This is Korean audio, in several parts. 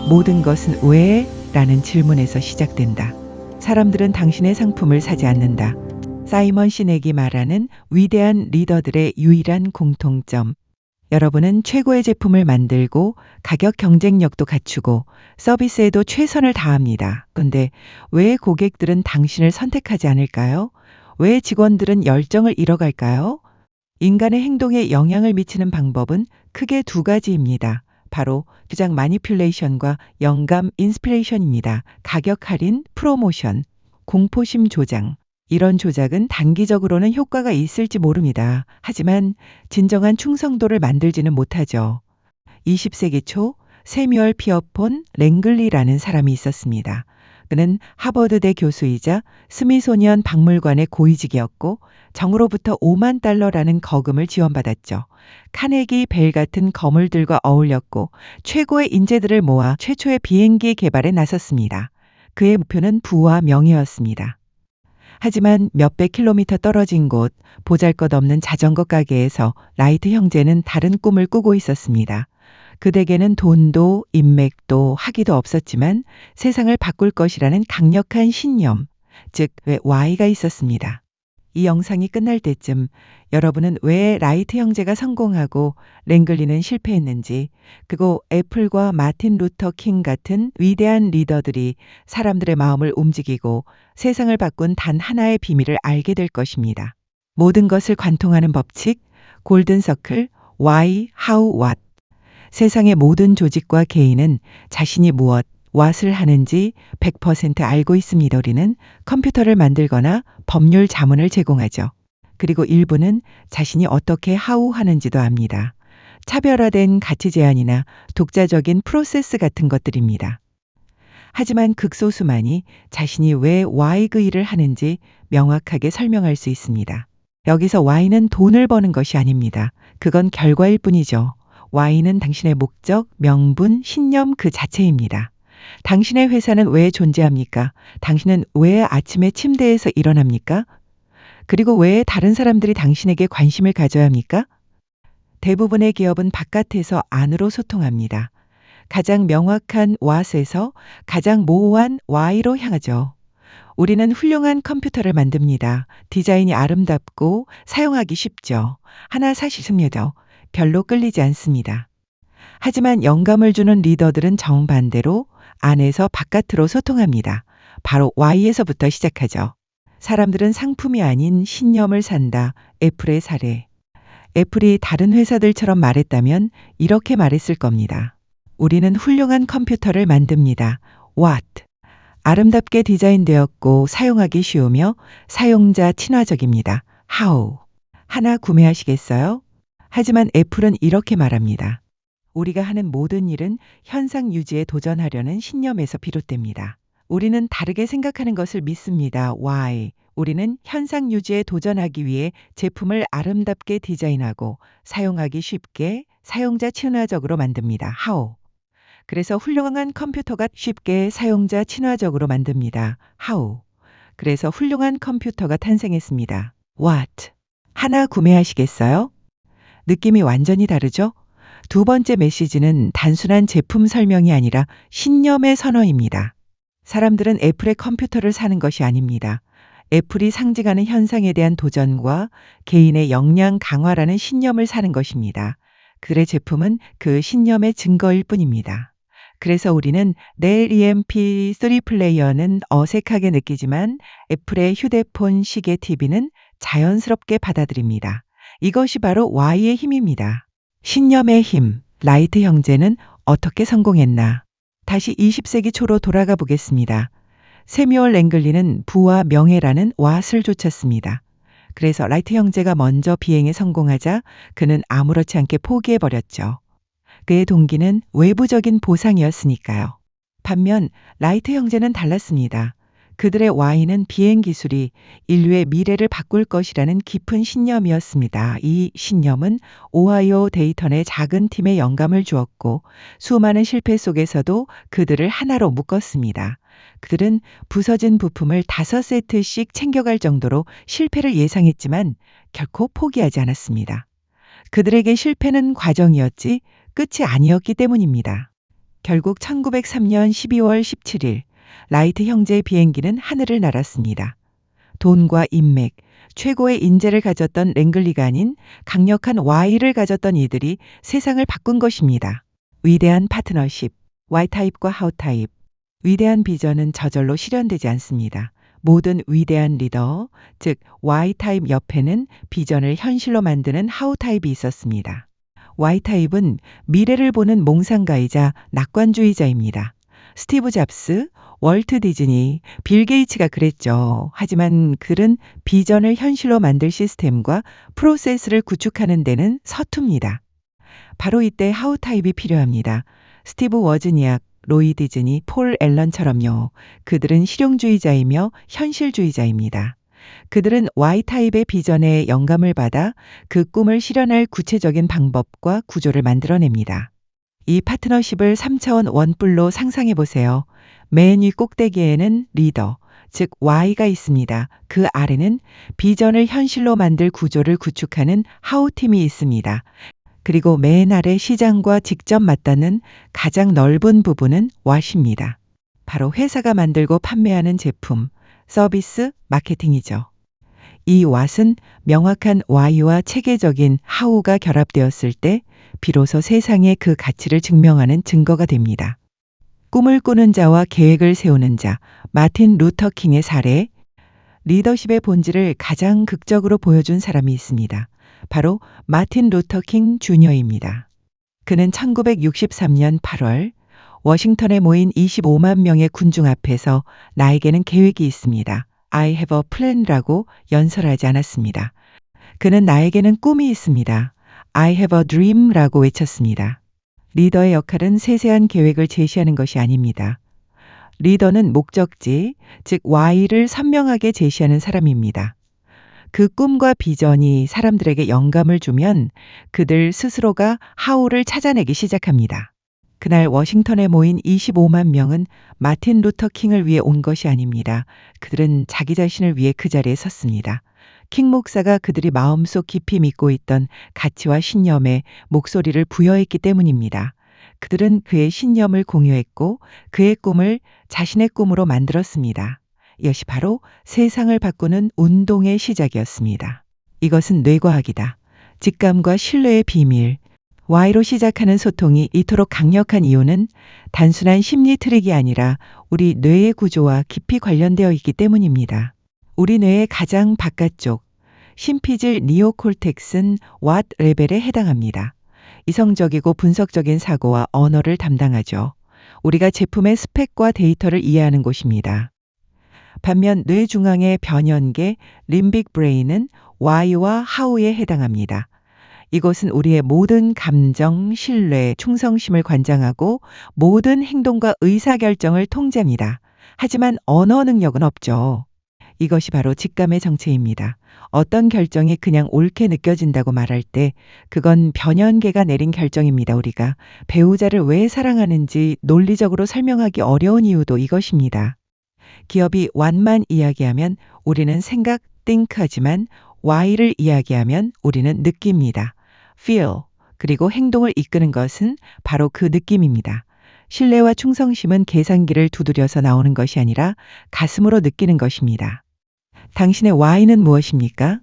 모든 것은 왜? 라는 질문에서 시작된다. 사람들은 당신의 상품을 사지 않는다. 사이먼 시넥이 말하는 위대한 리더들의 유일한 공통점. 여러분은 최고의 제품을 만들고 가격 경쟁력도 갖추고 서비스에도 최선을 다합니다. 근데 왜 고객들은 당신을 선택하지 않을까요? 왜 직원들은 열정을 잃어갈까요? 인간의 행동에 영향을 미치는 방법은 크게 두 가지입니다. 바로 주장 마니퓰레이션과 영감 인스피레이션입니다. 가격 할인, 프로모션, 공포심 조장. 이런 조작은 단기적으로는 효과가 있을지 모릅니다. 하지만 진정한 충성도를 만들지는 못하죠. 20세기 초 세뮤얼 피어폰 랭글리라는 사람이 있었습니다. 그는 하버드대 교수이자 스미소니언 박물관의 고위직이었고 정으로부터 5만 달러라는 거금을 지원받았죠. 카네기 벨 같은 거물들과 어울렸고 최고의 인재들을 모아 최초의 비행기 개발에 나섰습니다. 그의 목표는 부와 명예였습니다. 하지만 몇백 킬로미터 떨어진 곳 보잘것없는 자전거 가게에서 라이트 형제는 다른 꿈을 꾸고 있었습니다. 그에게는 돈도 인맥도 학위도 없었지만 세상을 바꿀 것이라는 강력한 신념, 즉 Y가 있었습니다. 이 영상이 끝날 때쯤 여러분은 왜 라이트 형제가 성공하고 랭글리는 실패했는지, 그리고 애플과 마틴 루터 킹 같은 위대한 리더들이 사람들의 마음을 움직이고 세상을 바꾼 단 하나의 비밀을 알게 될 것입니다. 모든 것을 관통하는 법칙, 골든 서클, Why, How, What. 세상의 모든 조직과 개인은 자신이 무엇, what을 하는지 100% 알고 있습니다. 우리는 컴퓨터를 만들거나 법률 자문을 제공하죠. 그리고 일부는 자신이 어떻게 how 하는지도 압니다. 차별화된 가치 제한이나 독자적인 프로세스 같은 것들입니다. 하지만 극소수만이 자신이 왜 why 그 일을 하는지 명확하게 설명할 수 있습니다. 여기서 why는 돈을 버는 것이 아닙니다. 그건 결과일 뿐이죠. Y는 당신의 목적, 명분, 신념 그 자체입니다. 당신의 회사는 왜 존재합니까? 당신은 왜 아침에 침대에서 일어납니까? 그리고 왜 다른 사람들이 당신에게 관심을 가져야 합니까? 대부분의 기업은 바깥에서 안으로 소통합니다. 가장 명확한 what에서 가장 모호한 why로 향하죠. 우리는 훌륭한 컴퓨터를 만듭니다. 디자인이 아름답고 사용하기 쉽죠. 하나 사실습니다. 별로 끌리지 않습니다. 하지만 영감을 주는 리더들은 정반대로 안에서 바깥으로 소통합니다. 바로 Y에서부터 시작하죠. 사람들은 상품이 아닌 신념을 산다. 애플의 사례. 애플이 다른 회사들처럼 말했다면 이렇게 말했을 겁니다. 우리는 훌륭한 컴퓨터를 만듭니다. What? 아름답게 디자인되었고 사용하기 쉬우며 사용자 친화적입니다. How? 하나 구매하시겠어요? 하지만 애플은 이렇게 말합니다. 우리가 하는 모든 일은 현상 유지에 도전하려는 신념에서 비롯됩니다. 우리는 다르게 생각하는 것을 믿습니다. Why? 우리는 현상 유지에 도전하기 위해 제품을 아름답게 디자인하고 사용하기 쉽게 사용자 친화적으로 만듭니다. How? 그래서 훌륭한 컴퓨터가 쉽게 사용자 친화적으로 만듭니다. How? 그래서 훌륭한 컴퓨터가 탄생했습니다. What? 하나 구매하시겠어요? 느낌이 완전히 다르죠? 두 번째 메시지는 단순한 제품 설명이 아니라 신념의 선언입니다. 사람들은 애플의 컴퓨터를 사는 것이 아닙니다. 애플이 상징하는 현상에 대한 도전과 개인의 역량 강화라는 신념을 사는 것입니다. 그들의 제품은 그 신념의 증거일 뿐입니다. 그래서 우리는 넬 EMP3 플레이어는 어색하게 느끼지만 애플의 휴대폰, 시계, TV는 자연스럽게 받아들입니다. 이것이 바로 Y의 힘입니다. 신념의 힘, 라이트 형제는 어떻게 성공했나? 다시 20세기 초로 돌아가 보겠습니다. 세뮤얼 랭글리는 부와 명예라는 what을 좇았습니다. 그래서 라이트 형제가 먼저 비행에 성공하자 그는 아무렇지 않게 포기해버렸죠. 그의 동기는 외부적인 보상이었으니까요. 반면 라이트 형제는 달랐습니다. 그들의 Y는 비행 기술이 인류의 미래를 바꿀 것이라는 깊은 신념이었습니다. 이 신념은 오하이오 데이턴의 작은 팀에 영감을 주었고 수많은 실패 속에서도 그들을 하나로 묶었습니다. 그들은 부서진 부품을 5세트씩 챙겨갈 정도로 실패를 예상했지만 결코 포기하지 않았습니다. 그들에게 실패는 과정이었지 끝이 아니었기 때문입니다. 결국 1903년 12월 17일 라이트 형제의 비행기는 하늘을 날았습니다. 돈과 인맥, 최고의 인재를 가졌던 랭글리가 아닌 강력한 Y를 가졌던 이들이 세상을 바꾼 것입니다. 위대한 파트너십, Y타입과 하우타입. 위대한 비전은 저절로 실현되지 않습니다. 모든 위대한 리더, 즉 Y타입 옆에는 비전을 현실로 만드는 하우타입이 있었습니다. Y타입은 미래를 보는 몽상가이자 낙관주의자입니다. 스티브 잡스, 월트 디즈니, 빌 게이츠가 그랬죠. 하지만 그들은 비전을 현실로 만들 시스템과 프로세스를 구축하는 데는 서툽니다. 바로 이때 하우 타입이 필요합니다. 스티브 워즈니악, 로이 디즈니, 폴 앨런처럼요. 그들은 실용주의자이며 현실주의자입니다. 그들은 Y타입의 비전에 영감을 받아 그 꿈을 실현할 구체적인 방법과 구조를 만들어냅니다. 이 파트너십을 3차원 원뿔로 상상해 보세요. 맨 위 꼭대기에는 리더, 즉 Y가 있습니다. 그 아래는 비전을 현실로 만들 구조를 구축하는 하우팀이 있습니다. 그리고 맨 아래 시장과 직접 맞닿는 가장 넓은 부분은 What입니다. 바로 회사가 만들고 판매하는 제품, 서비스, 마케팅이죠. 이 What은 명확한 Y와 체계적인 How가 결합되었을 때 비로소 세상에 그 가치를 증명하는 증거가 됩니다. 꿈을 꾸는 자와 계획을 세우는 자, 마틴 루터 킹의 사례, 리더십의 본질을 가장 극적으로 보여준 사람이 있습니다. 바로 마틴 루터 킹 주니어입니다. 그는 1963년 8월 워싱턴에 모인 25만 명의 군중 앞에서 나에게는 계획이 있습니다. I have a plan라고 연설하지 않았습니다. 그는 나에게는 꿈이 있습니다. I have a dream라고 외쳤습니다. 리더의 역할은 세세한 계획을 제시하는 것이 아닙니다. 리더는 목적지, 즉 Y를 선명하게 제시하는 사람입니다. 그 꿈과 비전이 사람들에게 영감을 주면 그들 스스로가 How를 찾아내기 시작합니다. 그날 워싱턴에 모인 25만 명은 마틴 루터 킹을 위해 온 것이 아닙니다. 그들은 자기 자신을 위해 그 자리에 섰습니다. 킹 목사가 그들이 마음속 깊이 믿고 있던 가치와 신념에 목소리를 부여했기 때문입니다. 그들은 그의 신념을 공유했고 그의 꿈을 자신의 꿈으로 만들었습니다. 이것이 바로 세상을 바꾸는 운동의 시작이었습니다. 이것은 뇌과학이다. 직감과 신뢰의 비밀. Y로 시작하는 소통이 이토록 강력한 이유는 단순한 심리 트릭이 아니라 우리 뇌의 구조와 깊이 관련되어 있기 때문입니다. 우리 뇌의 가장 바깥쪽, 심피질 니오콜텍스는 왓 레벨에 해당합니다. 이성적이고 분석적인 사고와 언어를 담당하죠. 우리가 제품의 스펙과 데이터를 이해하는 곳입니다. 반면 뇌 중앙의 변연계 림빅 브레인은 Y와 How에 해당합니다. 이곳은 우리의 모든 감정, 신뢰, 충성심을 관장하고 모든 행동과 의사결정을 통제합니다. 하지만 언어 능력은 없죠. 이것이 바로 직감의 정체입니다. 어떤 결정이 그냥 옳게 느껴진다고 말할 때 그건 변연계가 내린 결정입니다. 우리가 배우자를 왜 사랑하는지 논리적으로 설명하기 어려운 이유도 이것입니다. 기업이 What만 이야기하면 우리는 생각, think하지만 Y를 이야기하면 우리는 느낍니다. feel, 그리고 행동을 이끄는 것은 바로 그 느낌입니다. 신뢰와 충성심은 계산기를 두드려서 나오는 것이 아니라 가슴으로 느끼는 것입니다. 당신의 Y는 무엇입니까?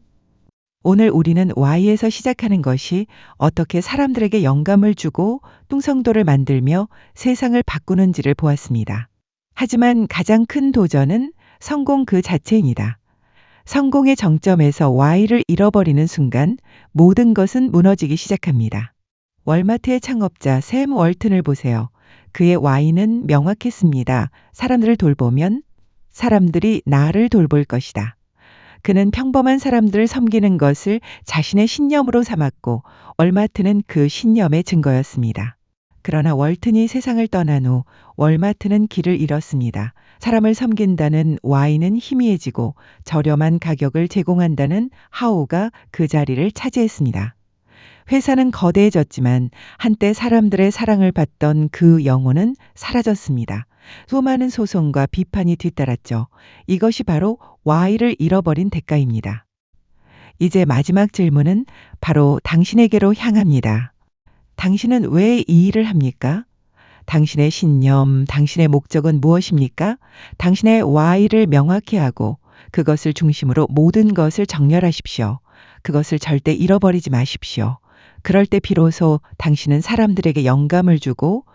오늘 우리는 Y에서 시작하는 것이 어떻게 사람들에게 영감을 주고 뚱성도를 만들며 세상을 바꾸는지를 보았습니다. 하지만 가장 큰 도전은 성공 그 자체입니다. 성공의 정점에서 Y를 잃어버리는 순간 모든 것은 무너지기 시작합니다. 월마트의 창업자 샘 월튼을 보세요. 그의 Y는 명확했습니다. 사람들을 돌보면 사람들이 나를 돌볼 것이다. 그는 평범한 사람들을 섬기는 것을 자신의 신념으로 삼았고 월마트는 그 신념의 증거였습니다. 그러나 월튼이 세상을 떠난 후 월마트는 길을 잃었습니다. 사람을 섬긴다는 Y는 희미해지고 저렴한 가격을 제공한다는 How가 그 자리를 차지했습니다. 회사는 거대해졌지만 한때 사람들의 사랑을 받던 그 영혼은 사라졌습니다. 수많은 소송과 비판이 뒤따랐죠. 이것이 바로 Y를 잃어버린 대가입니다. 이제 마지막 질문은 바로 당신에게로 향합니다. 당신은 왜 이 일을 합니까? 당신의 신념, 당신의 목적은 무엇입니까? 당신의 why를 명확히 하고 그것을 중심으로 모든 것을 정렬하십시오. 그것을 절대 잃어버리지 마십시오. 그럴 때 비로소 당신은 사람들에게 영감을 주고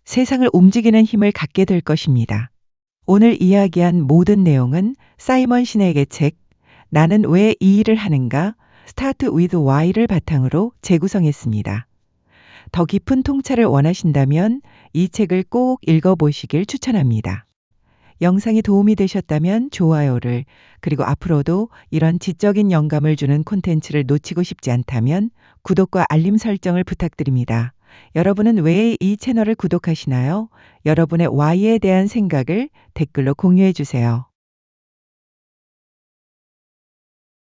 세상을 움직이는 힘을 갖게 될 것입니다. 오늘 이야기한 모든 내용은 사이먼 시넥의 책 나는 왜 이 일을 하는가? Start with Why를 바탕으로 재구성했습니다. 더 깊은 통찰을 원하신다면 이 책을 꼭 읽어보시길 추천합니다. 영상이 도움이 되셨다면 좋아요를, 그리고 앞으로도 이런 지적인 영감을 주는 콘텐츠를 놓치고 싶지 않다면 구독과 알림 설정을 부탁드립니다. 여러분은 왜 이 채널을 구독하시나요? 여러분의 Why에 대한 생각을 댓글로 공유해 주세요.